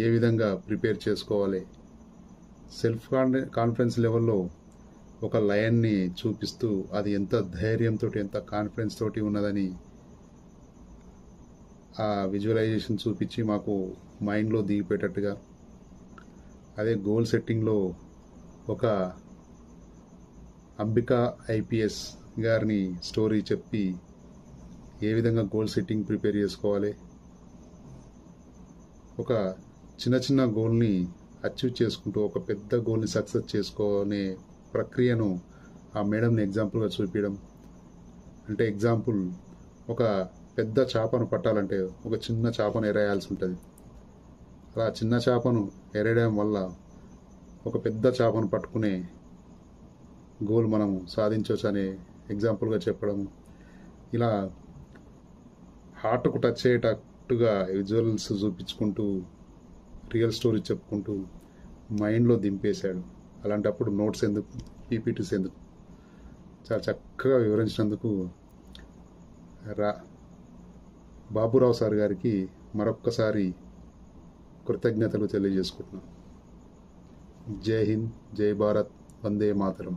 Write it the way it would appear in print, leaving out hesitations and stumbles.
ఏ విధంగా ప్రిపేర్ చేసుకోవాలి, self confidence లెవెల్లో ఒక లయన్ని చూపిస్తూ అది ఎంత ధైర్యంతో ఎంత కాన్ఫిడెన్స్ తోటి ఉన్నదని ఆ విజువలైజేషన్ చూపించి మాకు మైండ్లో దిగిపోయేటట్టుగా, అదే గోల్ సెట్టింగ్లో ఒక అంబికా ఐపీఎస్ గారిని స్టోరీ చెప్పి ఏ విధంగా గోల్ సెట్టింగ్ ప్రిపేర్ చేసుకోవాలి, ఒక చిన్న చిన్న గోల్ని అచీవ్ చేసుకుంటూ ఒక పెద్ద గోల్ని సక్సెస్ చేసుకునే ప్రక్రియను ఆ మేడంని ఎగ్జాంపుల్గా చూపించడం. అంటే ఎగ్జాంపుల్, ఒక పెద్ద చేపను పట్టాలంటే ఒక చిన్న చేపను ఎరేయాల్సి ఉంటుంది. అలా చిన్న చేపను ఎరేయడం వల్ల ఒక పెద్ద చేపను పట్టుకునే గోల్ మనం సాధించవచ్చు అనే ఎగ్జాంపుల్గా చెప్పడం. ఇలా హార్ట్కు టచ్ అయ్యేటట్టుగా విజువల్స్ చూపించుకుంటూ రియల్ స్టోరీ చెప్పుకుంటూ మైండ్లో దింపేశాడు. అలాంటప్పుడు నోట్స్ ఎందుకు, పీపీటీస్ ఎందుకు, చాలా చక్కగా వివరించినందుకు బాబురావు సార్ గారికి మరొక్కసారి కృతజ్ఞతలు తెలియజేసుకుంటున్నాను. జై హింద్, జై భారత్, వందే మాతరం.